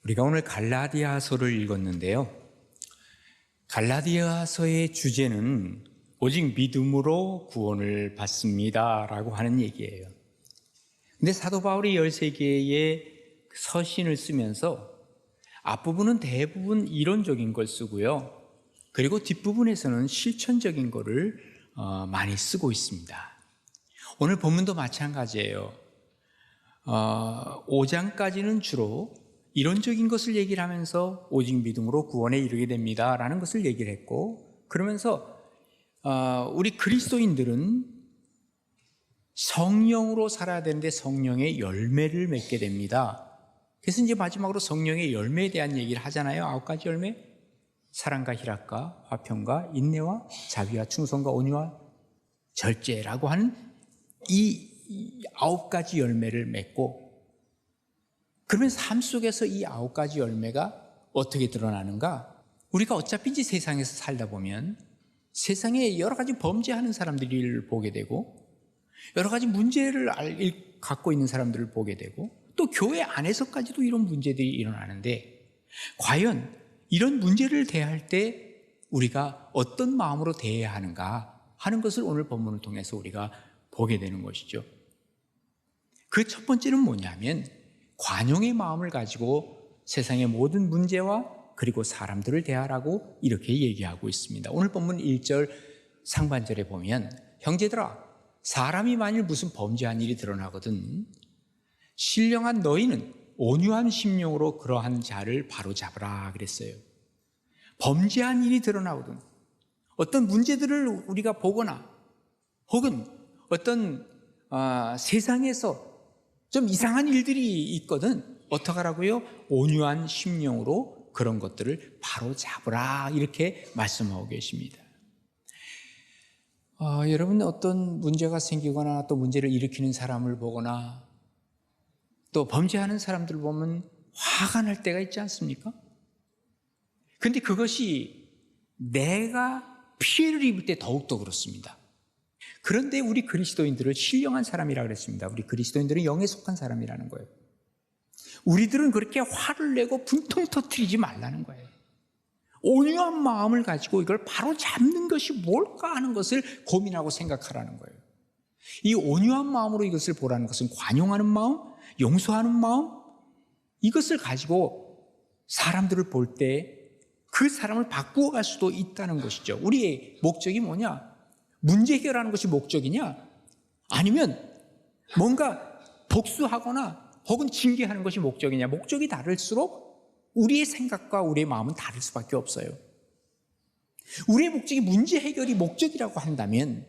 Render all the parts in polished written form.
우리가 오늘 갈라디아서를 읽었는데요. 갈라디아서의 주제는 오직 믿음으로 구원을 받습니다 라고 하는 얘기예요. 근데 사도 바울이 13개의 서신을 쓰면서 앞부분은 대부분 이론적인 걸 쓰고요. 그리고 뒷부분에서는 실천적인 거를 많이 쓰고 있습니다. 오늘 본문도 마찬가지예요. 5장까지는 주로 이론적인 것을 얘기를 하면서 오직 믿음으로 구원에 이르게 됩니다 라는 것을 얘기를 했고, 그러면서 우리 그리스도인들은 성령으로 살아야 되는데 성령의 열매를 맺게 됩니다. 그래서 이제 마지막으로 성령의 열매에 대한 얘기를 하잖아요. 9가지 열매. 사랑과 희락과 화평과 인내와 자비와 충성과 온유와 절제라고 하는 이 9가지 열매를 맺고, 그러면 삶 속에서 이 9가지 열매가 어떻게 드러나는가? 우리가 어차피 이제 세상에서 살다 보면 세상에 여러 가지 범죄하는 사람들을 보게 되고, 여러 가지 문제를 갖고 있는 사람들을 보게 되고, 또 교회 안에서까지도 이런 문제들이 일어나는데, 과연 이런 문제를 대할 때 우리가 어떤 마음으로 대해야 하는가 하는 것을 오늘 본문을 통해서 우리가 보게 되는 것이죠. 그 첫 번째는 뭐냐면 관용의 마음을 가지고 세상의 모든 문제와 그리고 사람들을 대하라고 이렇게 얘기하고 있습니다. 오늘 본문 1절 상반절에 보면, 형제들아, 사람이 만일 무슨 범죄한 일이 드러나거든 신령한 너희는 온유한 심령으로 그러한 자를 바로잡으라 그랬어요. 범죄한 일이 드러나거든, 어떤 문제들을 우리가 보거나 혹은 어떤 세상에서 좀 이상한 일들이 있거든, 어떻게 하라고요? 온유한 심령으로 그런 것들을 바로잡으라 이렇게 말씀하고 계십니다. 여러분, 어떤 문제가 생기거나 또 문제를 일으키는 사람을 보거나 또 범죄하는 사람들 보면 화가 날 때가 있지 않습니까? 그런데 그것이 내가 피해를 입을 때 더욱더 그렇습니다. 그런데 우리 그리스도인들을 신령한 사람이라고 그랬습니다. 우리 그리스도인들은 영에 속한 사람이라는 거예요. 우리들은 그렇게 화를 내고 분통 터뜨리지 말라는 거예요. 온유한 마음을 가지고 이걸 바로 잡는 것이 뭘까 하는 것을 고민하고 생각하라는 거예요. 이 온유한 마음으로 이것을 보라는 것은 관용하는 마음, 용서하는 마음, 이것을 가지고 사람들을 볼 때 그 사람을 바꾸어 갈 수도 있다는 것이죠. 우리의 목적이 뭐냐? 문제 해결하는 것이 목적이냐? 아니면 뭔가 복수하거나 혹은 징계하는 것이 목적이냐? 목적이 다를수록 우리의 생각과 우리의 마음은 다를 수밖에 없어요. 우리의 목적이 문제 해결이 목적이라고 한다면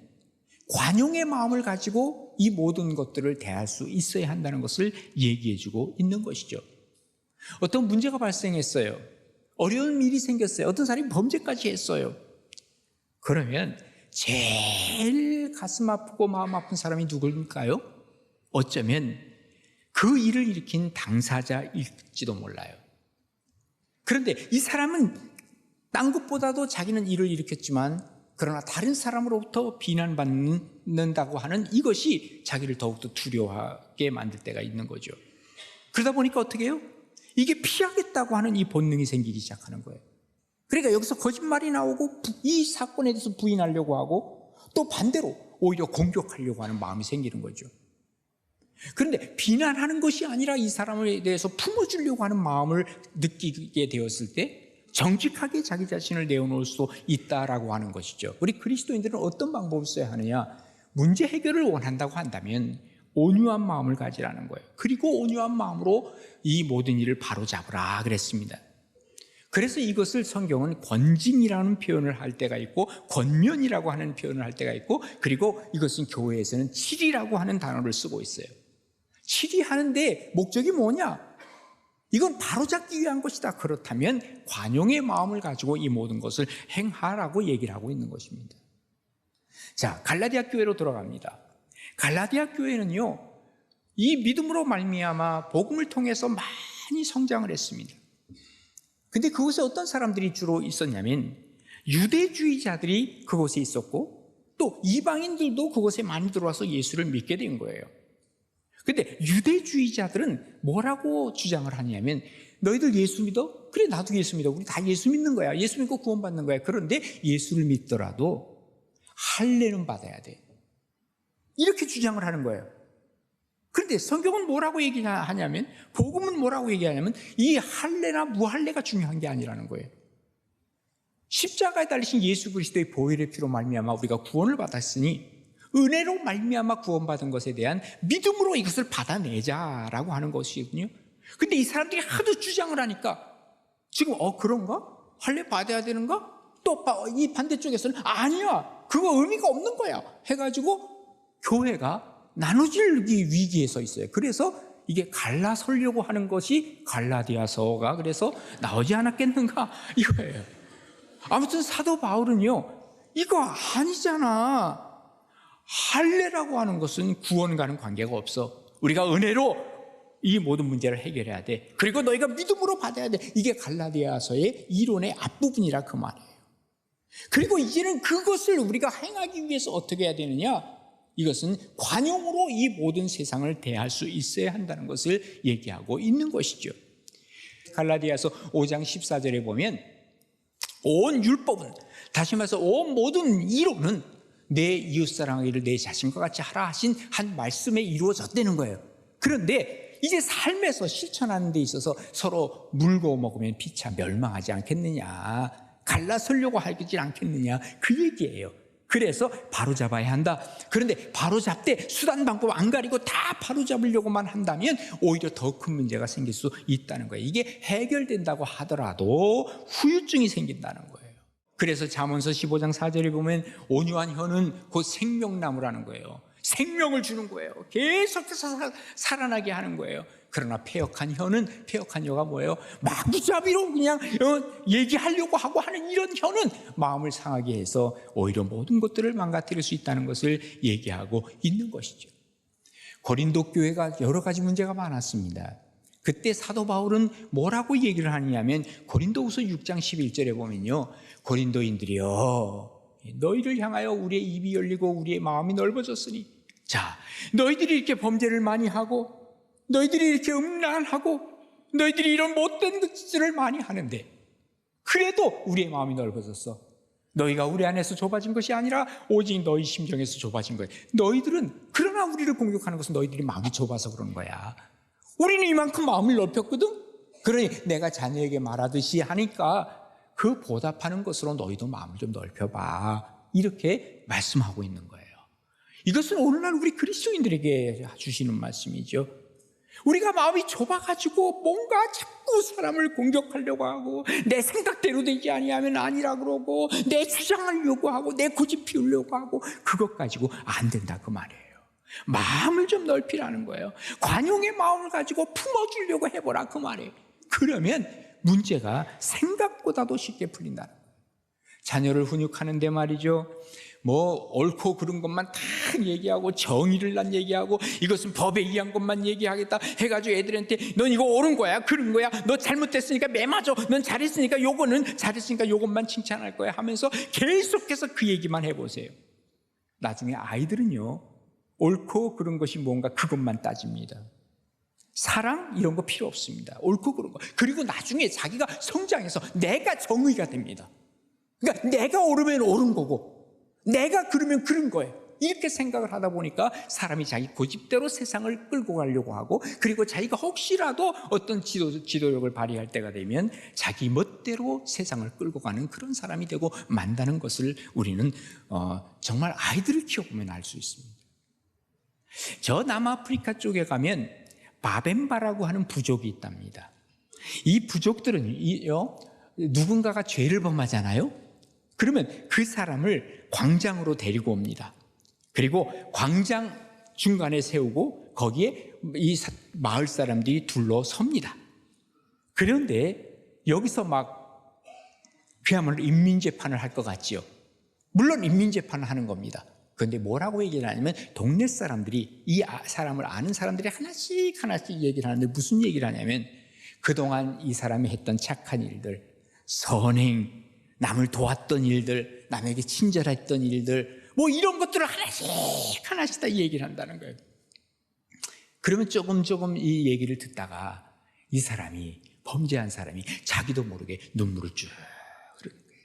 관용의 마음을 가지고 이 모든 것들을 대할 수 있어야 한다는 것을 얘기해주고 있는 것이죠. 어떤 문제가 발생했어요. 어려운 일이 생겼어요. 어떤 사람이 범죄까지 했어요. 그러면 제일 가슴 아프고 마음 아픈 사람이 누굴까요? 어쩌면 그 일을 일으킨 당사자일지도 몰라요. 그런데 이 사람은 딴 것보다도 자기는 일을 일으켰지만 그러나 다른 사람으로부터 비난받는다고 하는 이것이 자기를 더욱더 두려워하게 만들 때가 있는 거죠. 그러다 보니까 어떻게 해요? 이게 피하겠다고 하는 이 본능이 생기기 시작하는 거예요. 그러니까 여기서 거짓말이 나오고 이 사건에 대해서 부인하려고 하고 또 반대로 오히려 공격하려고 하는 마음이 생기는 거죠. 그런데 비난하는 것이 아니라 이 사람에 대해서 품어주려고 하는 마음을 느끼게 되었을 때 정직하게 자기 자신을 내어놓을 수 있다라고 하는 것이죠. 우리 그리스도인들은 어떤 방법을 써야 하느냐? 문제 해결을 원한다고 한다면 온유한 마음을 가지라는 거예요. 그리고 온유한 마음으로 이 모든 일을 바로잡으라 그랬습니다. 그래서 이것을 성경은 권징이라는 표현을 할 때가 있고 권면이라고 하는 표현을 할 때가 있고, 그리고 이것은 교회에서는 치리라고 하는 단어를 쓰고 있어요. 치리하는데 목적이 뭐냐? 이건 바로잡기 위한 것이다. 그렇다면 관용의 마음을 가지고 이 모든 것을 행하라고 얘기를 하고 있는 것입니다. 자, 갈라디아 교회로 돌아갑니다. 갈라디아 교회는요, 이 믿음으로 말미암아 복음을 통해서 많이 성장을 했습니다. 근데 그곳에 어떤 사람들이 주로 있었냐면 유대주의자들이 그곳에 있었고 또 이방인들도 그곳에 많이 들어와서 예수를 믿게 된 거예요. 근데 유대주의자들은 뭐라고 주장을 하냐면 너희들 예수 믿어? 그래, 나도 예수 믿어. 우리 다 예수 믿는 거야. 예수 믿고 구원받는 거야. 그런데 예수를 믿더라도 할례는 받아야 돼. 이렇게 주장을 하는 거예요. 그런데 성경은 뭐라고 얘기하냐면, 복음은 뭐라고 얘기하냐면 이 할례나 무할례가 중요한 게 아니라는 거예요. 십자가에 달리신 예수 그리스도의 보혈의 피로 말미암아 우리가 구원을 받았으니 은혜로 말미암아 구원받은 것에 대한 믿음으로 이것을 받아내자라고 하는 것이거든요. 근데 이 사람들이 하도 주장을 하니까 지금 그런가? 할례 받아야 되는가? 또 이 반대쪽에서는 아니야, 그거 의미가 없는 거야 해가지고 교회가 나눠질 위기에 서 있어요. 그래서 이게 갈라서려고 하는 것이 갈라디아서가 그래서 나오지 않았겠는가 이거예요. 아무튼 사도 바울은요, 이거 아니잖아. 할례라고 하는 것은 구원과는 관계가 없어. 우리가 은혜로 이 모든 문제를 해결해야 돼. 그리고 너희가 믿음으로 받아야 돼. 이게 갈라디아서의 이론의 앞부분이라 그 말이에요. 그리고 이제는 그것을 우리가 행하기 위해서 어떻게 해야 되느냐? 이것은 관용으로 이 모든 세상을 대할 수 있어야 한다는 것을 얘기하고 있는 것이죠. 갈라디아서 5장 14절에 보면 온 율법은, 다시 말해서 온 모든 이론은 내 이웃사랑하기를 내 자신과 같이 하라 하신 한 말씀에 이루어졌다는 거예요. 그런데 이제 삶에서 실천하는 데 있어서 서로 물고 먹으면 피차 멸망하지 않겠느냐, 갈라서려고 하지 않겠느냐, 그 얘기예요. 그래서 바로잡아야 한다. 그런데 바로잡되 수단 방법 안 가리고 다 바로잡으려고만 한다면 오히려 더 큰 문제가 생길 수 있다는 거예요. 이게 해결된다고 하더라도 후유증이 생긴다는 거예요. 그래서 잠언서 15장 4절에 보면 온유한 혀는 곧 생명나무라는 거예요. 생명을 주는 거예요. 계속해서 살아나게 하는 거예요. 그러나 폐역한 혀가 뭐예요? 마구잡이로 그냥 얘기하려고 하고 하는 이런 혀는 마음을 상하게 해서 오히려 모든 것들을 망가뜨릴 수 있다는 것을 얘기하고 있는 것이죠. 고린도 교회가 여러 가지 문제가 많았습니다. 그때 사도 바울은 뭐라고 얘기를 하느냐면 고린도후서 6장 11절에 보면요, 고린도인들이여 너희를 향하여 우리의 입이 열리고 우리의 마음이 넓어졌으니, 자, 너희들이 이렇게 범죄를 많이 하고 너희들이 이렇게 음란하고 너희들이 이런 못된 것들을 많이 하는데 그래도 우리의 마음이 넓어졌어. 너희가 우리 안에서 좁아진 것이 아니라 오직 너희 심정에서 좁아진 거예요. 너희들은, 그러나 우리를 공격하는 것은 너희들이 마음이 좁아서 그런 거야. 우리는 이만큼 마음을 넓혔거든. 그러니 내가 자녀에게 말하듯이 하니까 그 보답하는 것으로 너희도 마음을 좀 넓혀봐, 이렇게 말씀하고 있는 거예요. 이것은 오늘날 우리 그리스도인들에게 주시는 말씀이죠. 우리가 마음이 좁아가지고 뭔가 자꾸 사람을 공격하려고 하고 내 생각대로 되지 아니하면 아니라 그러고 내 주장을 요구하고 내 고집 피우려고 하고 그것 가지고 안 된다 그 말이에요. 마음을 좀 넓히라는 거예요. 관용의 마음을 가지고 품어주려고 해보라 그 말이에요. 그러면 문제가 생각보다도 쉽게 풀린다는 거예요. 자녀를 훈육하는데 말이죠, 뭐 옳고 그른 것만 다 얘기하고 정의를 난 얘기하고 이것은 법에 의한 것만 얘기하겠다 해가지고 애들한테 넌 이거 옳은 거야 그른 거야, 너 잘못됐으니까 매맞아, 넌 잘했으니까 요거는 잘했으니까 요것만 칭찬할 거야 하면서 계속해서 그 얘기만 해보세요. 나중에 아이들은요, 옳고 그른 것이 뭔가 그것만 따집니다. 사랑 이런 거 필요 없습니다. 옳고 그른 거. 그리고 나중에 자기가 성장해서 내가 정의가 됩니다. 그러니까 내가 옳으면 옳은 거고 내가 그러면 그런 거예요. 이렇게 생각을 하다 보니까 사람이 자기 고집대로 세상을 끌고 가려고 하고, 그리고 자기가 혹시라도 어떤 지도력을 발휘할 때가 되면 자기 멋대로 세상을 끌고 가는 그런 사람이 되고 만다는 것을 우리는 정말 아이들을 키워보면 알 수 있습니다. 저 남아프리카 쪽에 가면 바벤바라고 하는 부족이 있답니다. 이 부족들은 누군가가 죄를 범하잖아요. 그러면 그 사람을 광장으로 데리고 옵니다. 그리고 광장 중간에 세우고 거기에 이 마을 사람들이 둘러섭니다. 그런데 여기서 막 그야말로 인민재판을 할 것 같지요. 물론 인민재판을 하는 겁니다. 그런데 뭐라고 얘기를 하냐면 동네 사람들이 이 사람을 아는 사람들이 하나씩 얘기를 하는데 무슨 얘기를 하냐면 그동안 이 사람이 했던 착한 일들, 선행, 남을 도왔던 일들, 남에게 친절했던 일들, 뭐 이런 것들을 하나씩 다 얘기를 한다는 거예요. 그러면 조금 이 얘기를 듣다가 이 사람이 범죄한 사람이 자기도 모르게 눈물을 쭉 흐르는 거예요.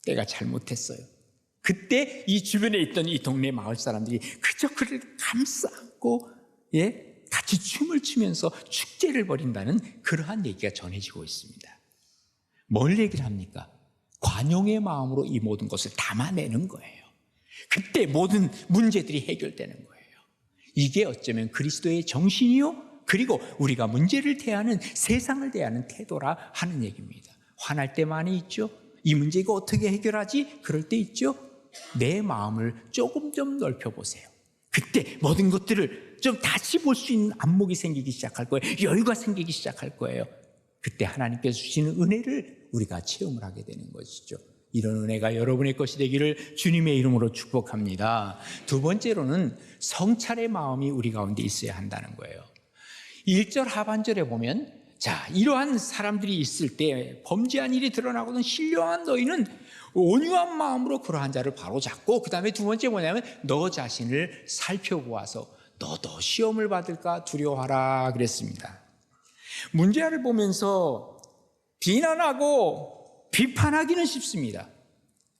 내가 잘못했어요. 그때 이 주변에 있던 이 동네 마을 사람들이 그저 그를 감싸고 같이 춤을 추면서 축제를 벌인다는 그러한 얘기가 전해지고 있습니다. 뭘 얘기를 합니까? 관용의 마음으로 이 모든 것을 담아내는 거예요. 그때 모든 문제들이 해결되는 거예요. 이게 어쩌면 그리스도의 정신이요, 그리고 우리가 문제를 대하는, 세상을 대하는 태도라 하는 얘기입니다. 화날 때 많이 있죠. 이 문제 이거 어떻게 해결하지? 그럴 때 있죠. 내 마음을 조금 좀 넓혀보세요. 그때 모든 것들을 좀 다시 볼 수 있는 안목이 생기기 시작할 거예요. 여유가 생기기 시작할 거예요. 그때 하나님께서 주시는 은혜를 우리가 체험을 하게 되는 것이죠. 이런 은혜가 여러분의 것이 되기를 주님의 이름으로 축복합니다. 두 번째로는 성찰의 마음이 우리 가운데 있어야 한다는 거예요. 1절 하반절에 보면, 자, 이러한 사람들이 있을 때 범죄한 일이 드러나거든 신령한 너희는 온유한 마음으로 그러한 자를 바로잡고, 그 다음에 두 번째 뭐냐면 너 자신을 살펴보아서 너도 시험을 받을까 두려워하라 그랬습니다. 문제를 보면서 비난하고 비판하기는 쉽습니다.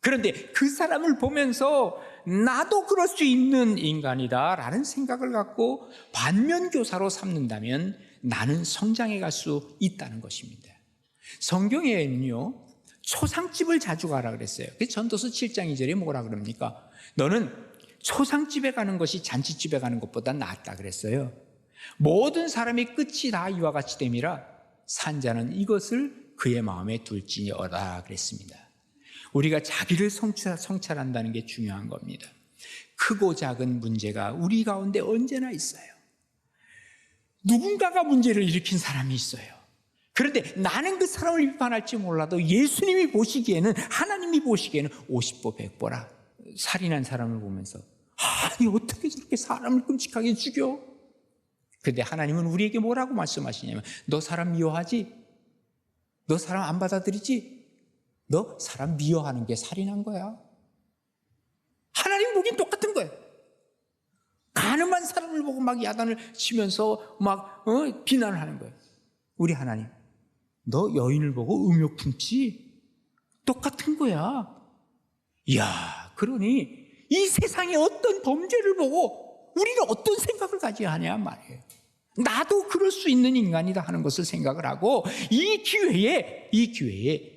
그런데 그 사람을 보면서 나도 그럴 수 있는 인간이다 라는 생각을 갖고 반면교사로 삼는다면 나는 성장해 갈 수 있다는 것입니다. 성경에는요, 초상집을 자주 가라 그랬어요. 전도서 7장 2절에 뭐라 그럽니까? 너는 초상집에 가는 것이 잔치집에 가는 것보다 낫다 그랬어요. 모든 사람의 끝이 다 이와 같이 됨이라 산자는 이것을 그의 마음에 둘지어다 그랬습니다. 우리가 자기를 성찰한다는 게 중요한 겁니다. 크고 작은 문제가 우리 가운데 언제나 있어요. 누군가가 문제를 일으킨 사람이 있어요. 그런데 나는 그 사람을 비판할지 몰라도 예수님이 보시기에는, 하나님이 보시기에는 50보 100보라. 살인한 사람을 보면서 아니 어떻게 저렇게 사람을 끔찍하게 죽여? 그런데 하나님은 우리에게 뭐라고 말씀하시냐면 너 사람 미워하지? 너 사람 안 받아들이지? 너 사람 미워하는 게 살인한 거야. 하나님 보기엔 똑같은 거예요. 가늠한 사람을 보고 막 야단을 치면서 막 비난을 하는 거예요. 우리 하나님, 너 여인을 보고 음욕 품지? 똑같은 거야. 이야, 그러니 이 세상의 어떤 범죄를 보고 우리는 어떤 생각을 가져야 하냐 말이에요. 나도 그럴 수 있는 인간이다 하는 것을 생각을 하고 이 기회에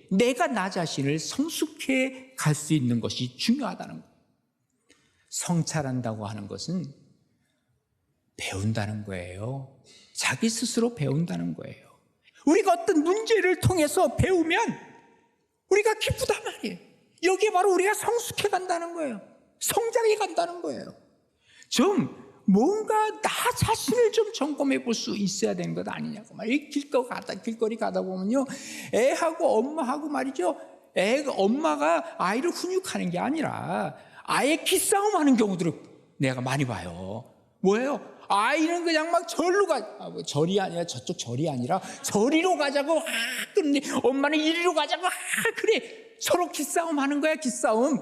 내가 나 자신을 성숙해 갈 수 있는 것이 중요하다는 거예요. 성찰한다고 하는 것은 배운다는 거예요. 자기 스스로 배운다는 거예요. 우리가 어떤 문제를 통해서 배우면 우리가 기쁘단 말이에요. 여기에 바로 우리가 성숙해 간다는 거예요. 성장해 간다는 거예요. 좀 뭔가 나 자신을 좀 점검해 볼 수 있어야 되는 것 아니냐고 말이에요. 길거리 가다 보면요, 애하고 엄마하고 말이죠, 엄마가 아이를 훈육하는 게 아니라 아예 기싸움 하는 경우들을 내가 많이 봐요. 뭐예요? 아이는 그냥 막 절이 아니라 저쪽 절이 아니라 저리로 가자고 그런데 엄마는 이리로 가자고 그래. 서로 기싸움 하는 거야, 기싸움.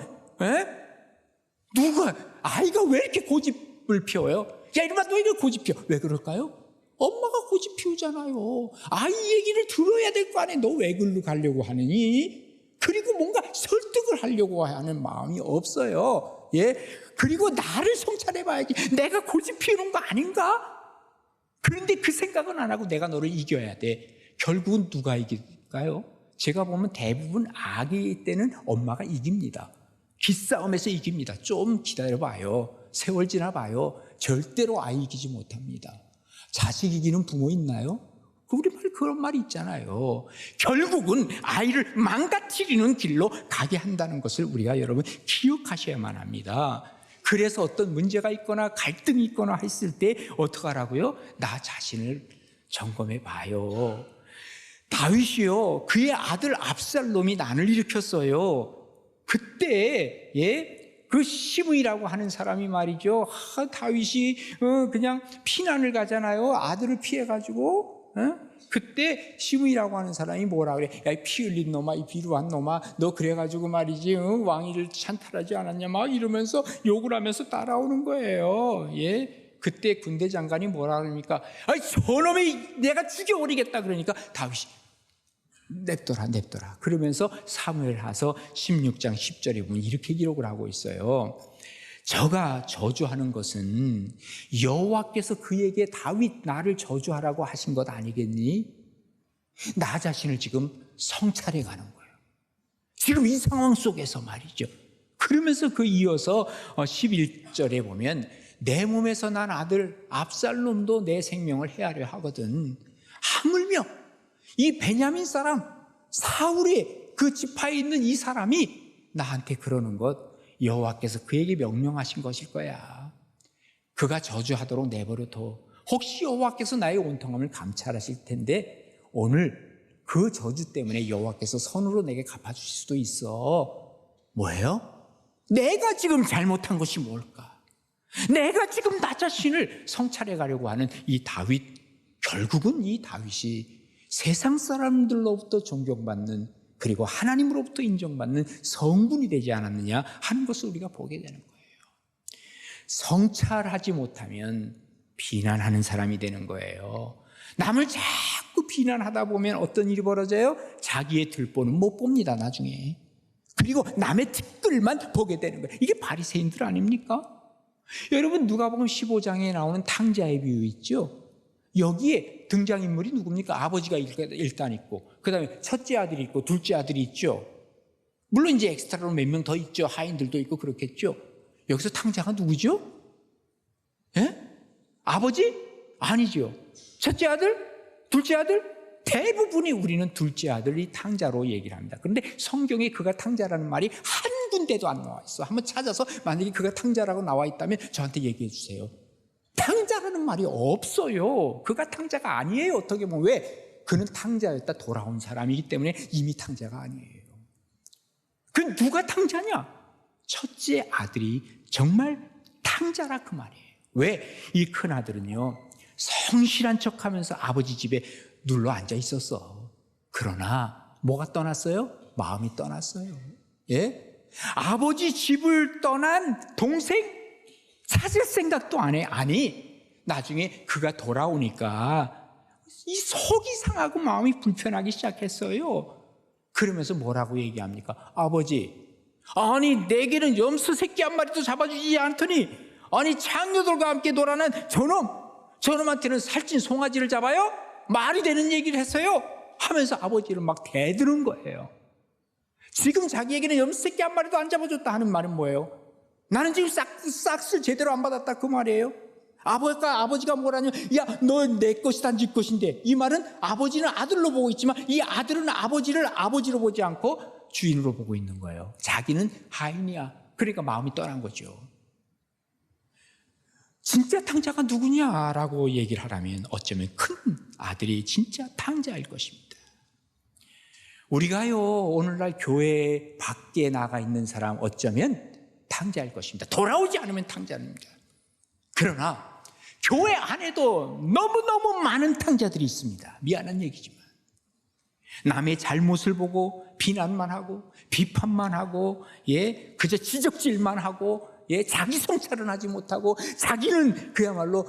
누가 아이가 왜 이렇게 고집을 피워요? 야, 이놈아 너 이렇게 고집 피워. 왜 그럴까요? 엄마가 고집 피우잖아요. 아이 얘기를 들어야 될 거 아니에요. 너 왜 글로 가려고 하느니? 그리고 뭔가 설득을 하려고 하는 마음이 없어요. 그리고 나를 성찰해 봐야지. 내가 고집 피우는 거 아닌가? 그런데 그 생각은 안 하고 내가 너를 이겨야 돼. 결국은 누가 이길까요? 제가 보면 대부분 아기 때는 엄마가 이깁니다. 기싸움에서 이깁니다. 좀 기다려봐요. 세월 지나봐요. 절대로 아이 이기지 못합니다. 자식 이기는 부모 있나요? 우리말 그런 말이 있잖아요. 결국은 아이를 망가뜨리는 길로 가게 한다는 것을 우리가 여러분 기억하셔야만 합니다. 그래서 어떤 문제가 있거나 갈등이 있거나 했을 때 어떻게 하라고요? 나 자신을 점검해 봐요. 다윗이요, 그의 아들 압살롬이 난을 일으켰어요. 그때 그 시므이라고 하는 사람이 말이죠, 다윗이 그냥 피난을 가잖아요. 아들을 피해가지고. 그때 시므이라고 하는 사람이 뭐라 그래? 야, 피 흘린 놈아, 이 비루한 놈아, 너 그래가지고 말이지 왕위를 찬탈하지 않았냐 막 이러면서 욕을 하면서 따라오는 거예요. 그때 군대 장관이 뭐라 그러니까 아이 저놈이 내가 죽여버리겠다 그러니까 다윗이 냅둬라 그러면서 사무엘하서 16장 10절에 보면 이렇게 기록을 하고 있어요. 저가 저주하는 것은 여호와께서 그에게 다윗 나를 저주하라고 하신 것 아니겠니? 나 자신을 지금 성찰해 가는 거예요. 지금 이 상황 속에서 말이죠. 그러면서 그 이어서 11절에 보면 내 몸에서 난 아들 압살롬도 내 생명을 해하려 하거든. 하물며 이 베냐민 사람 사울의 그 지파에 있는 이 사람이 나한테 그러는 것 여호와께서 그에게 명령하신 것일 거야. 그가 저주하도록 내버려둬. 혹시 여호와께서 나의 온통함을 감찰하실 텐데 오늘 그 저주 때문에 여호와께서 선으로 내게 갚아주실 수도 있어. 뭐예요? 내가 지금 잘못한 것이 뭘까? 내가 지금 나 자신을 성찰해 가려고 하는 이 다윗, 결국은 이 다윗이 세상 사람들로부터 존경받는 그리고 하나님으로부터 인정받는 성군이 되지 않았느냐 하는 것을 우리가 보게 되는 거예요. 성찰하지 못하면 비난하는 사람이 되는 거예요. 남을 자꾸 비난하다 보면 어떤 일이 벌어져요? 자기의 들보는 못 봅니다, 나중에. 그리고 남의 티끌만 보게 되는 거예요. 이게 바리새인들 아닙니까? 여러분 누가복음 15장에 나오는 탕자의 비유 있죠? 여기에 등장인물이 누굽니까? 아버지가 일단 있고 그 다음에 첫째 아들이 있고 둘째 아들이 있죠. 물론 이제 엑스트라로 몇 명 더 있죠. 하인들도 있고 그렇겠죠. 여기서 탕자가 누구죠? 예? 아버지? 아니죠. 첫째 아들? 둘째 아들? 대부분이 우리는 둘째 아들이 탕자로 얘기를 합니다. 그런데 성경에 그가 탕자라는 말이 한 군데도 안 나와 있어. 한번 찾아서 만약에 그가 탕자라고 나와 있다면 저한테 얘기해 주세요. 탕자라는 말이 없어요. 그가 탕자가 아니에요. 어떻게 보면 왜? 그는 탕자였다 돌아온 사람이기 때문에 이미 탕자가 아니에요. 그 누가 탕자냐? 첫째 아들이 정말 탕자라 그 말이에요. 왜? 이 큰 아들은요 성실한 척하면서 아버지 집에 눌러 앉아 있었어. 그러나 뭐가 떠났어요? 마음이 떠났어요. 예? 아버지 집을 떠난 동생 찾을 생각도 안 해. 아니 나중에 그가 돌아오니까 이 속이 상하고 마음이 불편하기 시작했어요. 그러면서 뭐라고 얘기합니까? 아버지, 아니 내게는 염소 새끼 한 마리도 잡아주지 않더니 아니 창녀들과 함께 놀아난 저놈한테는 살찐 송아지를 잡아요? 말이 되는 얘기를 했어요? 하면서 아버지를 막 대드는 거예요. 지금 자기에게는 염소 새끼 한 마리도 안 잡아줬다 하는 말은 뭐예요? 나는 지금 싹쓸 제대로 안 받았다 그 말이에요. 아버지가 뭐라냐? 야, 너 내 것이다 네 것인데. 이 말은 아버지는 아들로 보고 있지만 이 아들은 아버지를 아버지로 보지 않고 주인으로 보고 있는 거예요. 자기는 하인이야. 그러니까 마음이 떠난 거죠. 진짜 탕자가 누구냐라고 얘기를 하라면 어쩌면 큰 아들이 진짜 탕자일 것입니다. 우리가요 오늘날 교회 밖에 나가 있는 사람 어쩌면 탕자일 것입니다. 돌아오지 않으면 탕자입니다. 그러나 교회 안에도 너무너무 많은 탕자들이 있습니다. 미안한 얘기지만 남의 잘못을 보고 비난만 하고 비판만 하고 그저 지적질만 하고 자기 성찰은 하지 못하고 자기는 그야말로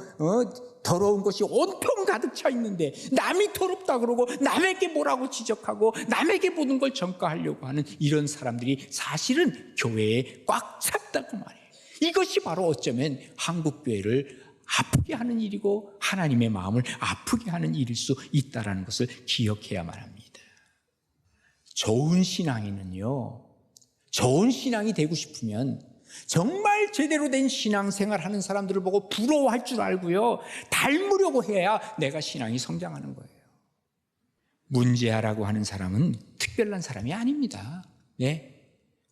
더러운 것이 온통 가득 차 있는데 남이 더럽다 그러고 남에게 뭐라고 지적하고 남에게 모든 걸 전가하려고 하는 이런 사람들이 사실은 교회에 꽉 찼다고 말해요. 이것이 바로 어쩌면 한국교회를 아프게 하는 일이고 하나님의 마음을 아프게 하는 일일 수 있다는 것을 기억해야만 합니다. 좋은 신앙인은요, 좋은 신앙이 되고 싶으면 정말 제대로 된 신앙생활 하는 사람들을 보고 부러워할 줄 알고요 닮으려고 해야 내가 신앙이 성장하는 거예요. 문제아라고 하는 사람은 특별한 사람이 아닙니다.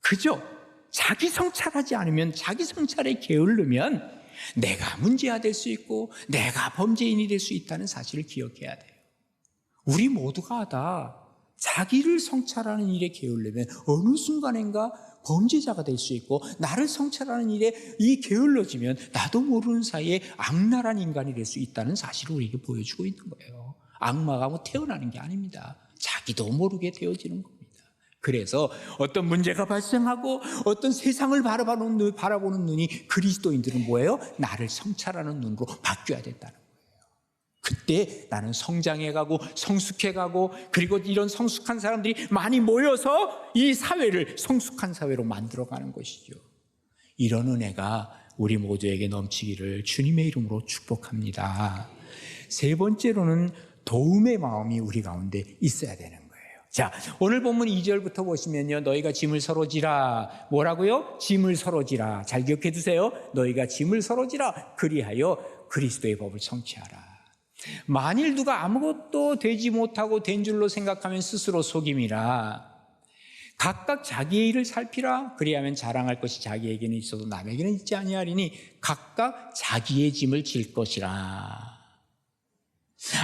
그죠? 자기 성찰하지 않으면 자기 성찰에 게으르면 내가 문제아 될 수 있고 내가 범죄인이 될 수 있다는 사실을 기억해야 돼요. 우리 모두가 다 자기를 성찰하는 일에 게으르면 어느 순간인가 범죄자가 될 수 있고 나를 성찰하는 일에 이 게을러지면 나도 모르는 사이에 악랄한 인간이 될 수 있다는 사실을 우리에게 보여주고 있는 거예요. 악마가 태어나는 게 아닙니다. 자기도 모르게 되어지는 겁니다. 그래서 어떤 문제가 발생하고 어떤 세상을 바라보는 눈이 그리스도인들은 뭐예요? 나를 성찰하는 눈으로 바뀌어야 된다는 거예요. 그때 나는 성장해가고 성숙해가고, 그리고 이런 성숙한 사람들이 많이 모여서 이 사회를 성숙한 사회로 만들어가는 것이죠. 이런 은혜가 우리 모두에게 넘치기를 주님의 이름으로 축복합니다. 세 번째로는 도움의 마음이 우리 가운데 있어야 되는 거예요. 자, 오늘 본문 2절부터 보시면요, 너희가 짐을 서로 지라. 뭐라고요? 짐을 서로 지라. 잘 기억해 두세요. 너희가 짐을 서로 지라. 그리하여 그리스도의 법을 성취하라. 만일 누가 아무것도 되지 못하고 된 줄로 생각하면 스스로 속임이라. 각각 자기의 일을 살피라. 그리하면 자랑할 것이 자기에게는 있어도 남에게는 있지 아니하리니 각각 자기의 짐을 질 것이라.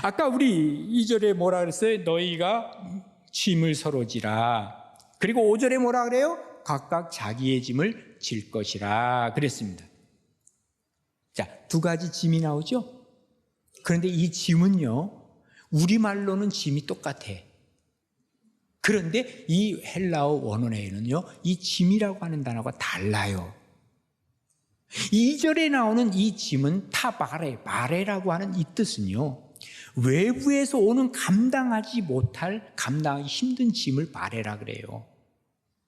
아까 우리 2절에 뭐라 그랬어요? 너희가 짐을 서로 지라. 그리고 5절에 뭐라 그래요? 각각 자기의 짐을 질 것이라 그랬습니다. 자, 두 가지 짐이 나오죠? 그런데 이 짐은요, 우리말로는 짐이 똑같아. 그런데 이 헬라어 원어에는요, 이 짐이라고 하는 단어가 달라요. 2절에 나오는 이 짐은 바레라고 하는 이 뜻은요, 외부에서 오는 감당하기 힘든 짐을 바레라 그래요.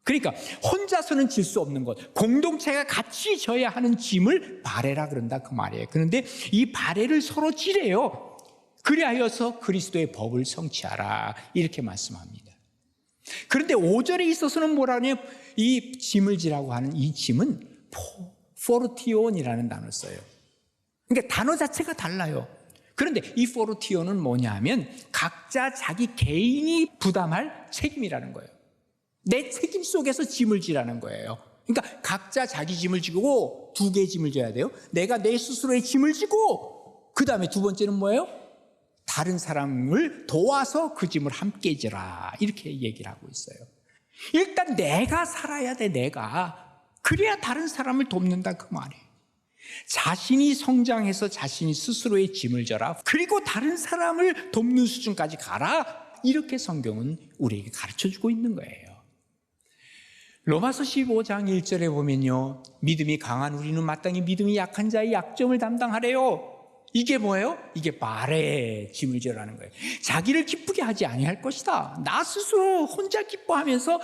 그러니까 혼자서는 질 수 없는 것, 공동체가 같이 져야 하는 짐을 바레라 그런다 그 말이에요. 그런데 이 바레를 서로 지래요. 그리하여서 그리스도의 법을 성취하라 이렇게 말씀합니다. 그런데 5절에 있어서는 뭐라 하냐면 이 짐을 지라고 하는 이 짐은 포르티온이라는 단어를 써요. 그러니까 단어 자체가 달라요. 그런데 이 포르티온은 뭐냐 하면 각자 자기 개인이 부담할 책임이라는 거예요. 내 책임 속에서 짐을 지라는 거예요. 그러니까 각자 자기 짐을 지고 두 개의 짐을 져야 돼요. 내가 내 스스로의 짐을 지고, 그 다음에 두 번째는 뭐예요? 다른 사람을 도와서 그 짐을 함께 지라 이렇게 얘기를 하고 있어요. 일단 내가 살아야 돼. 내가 그래야 다른 사람을 돕는다 그 말이에요. 자신이 성장해서 자신이 스스로의 짐을 져라. 그리고 다른 사람을 돕는 수준까지 가라. 이렇게 성경은 우리에게 가르쳐주고 있는 거예요. 로마서 15장 1절에 보면요, 믿음이 강한 우리는 마땅히 믿음이 약한 자의 약점을 담당하래요. 이게 뭐예요? 이게 바레 짐을 지라는 거예요. 자기를 기쁘게 하지 아니할 것이다. 나 스스로 혼자 기뻐하면서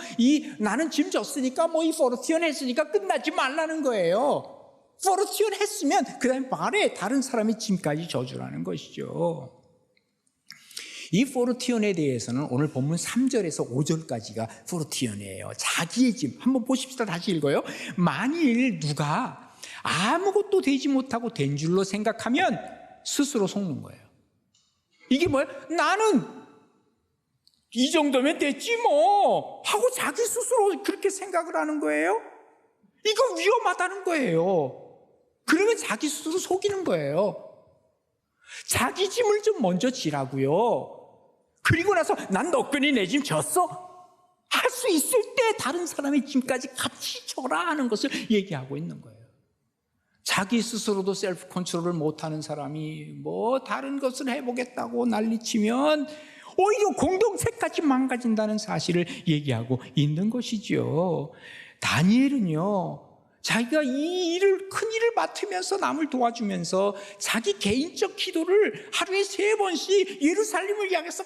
나는 짐 졌으니까 이 포르티온 했으니까 끝나지 말라는 거예요. 포르티온 했으면 그 다음에 바레 다른 사람의 짐까지 져주라는 것이죠. 이 포르티온에 대해서는 오늘 본문 3절에서 5절까지가 포르티온이에요. 자기의 짐. 한번 보십시다. 다시 읽어요. 만일 누가 아무것도 되지 못하고 된 줄로 생각하면 스스로 속는 거예요. 이게 뭐예요? 나는 이 정도면 됐지 뭐 하고 자기 스스로 그렇게 생각을 하는 거예요. 이거 위험하다는 거예요. 그러면 자기 스스로 속이는 거예요. 자기 짐을 좀 먼저 지라고요. 그리고 나서 난 너끈히 내 짐 졌어? 할 수 있을 때 다른 사람의 짐까지 같이 져라 하는 것을 얘기하고 있는 거예요. 자기 스스로도 셀프 컨트롤을 못하는 사람이 다른 것을 해보겠다고 난리치면 오히려 공동체까지 망가진다는 사실을 얘기하고 있는 것이죠. 다니엘은요, 자기가 큰 일을 맡으면서 남을 도와주면서 자기 개인적 기도를 하루에 3번씩 예루살렘을 향해서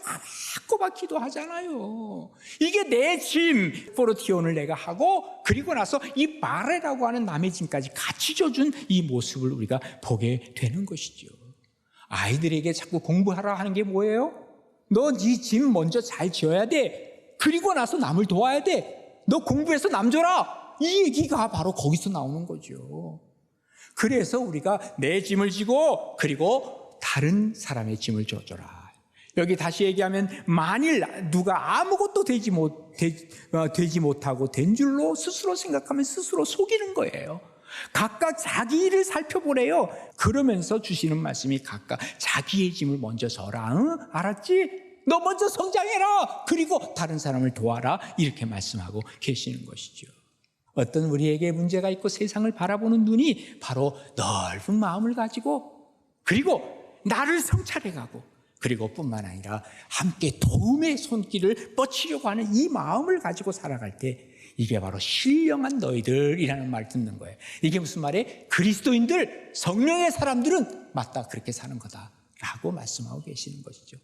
꼬박 기도하잖아요. 이게 내 짐, 포르티온을 내가 하고, 그리고 나서 이 바레라고 하는 남의 짐까지 같이 져준 이 모습을 우리가 보게 되는 것이죠. 아이들에게 자꾸 공부하라 하는 게 뭐예요? 너 네 짐 먼저 잘 지어야 돼. 그리고 나서 남을 도와야 돼. 너 공부해서 남 줘라. 이 얘기가 바로 거기서 나오는 거죠. 그래서 우리가 내 짐을 지고 그리고 다른 사람의 짐을 져줘라. 여기 다시 얘기하면 만일 누가 아무것도 되지 못하고 된 줄로 스스로 생각하면 스스로 속이는 거예요. 각각 자기 일을 살펴보래요. 그러면서 주시는 말씀이 각각 자기의 짐을 먼저 져라. 응? 알았지? 너 먼저 성장해라. 그리고 다른 사람을 도와라. 이렇게 말씀하고 계시는 것이죠. 어떤 우리에게 문제가 있고 세상을 바라보는 눈이 바로 넓은 마음을 가지고, 그리고 나를 성찰해가고, 그리고 뿐만 아니라 함께 도움의 손길을 뻗치려고 하는 이 마음을 가지고 살아갈 때 이게 바로 신령한 너희들이라는 말 듣는 거예요. 이게 무슨 말이에요? 그리스도인들, 성령의 사람들은 맞다 그렇게 사는 거다라고 말씀하고 계시는 것이죠.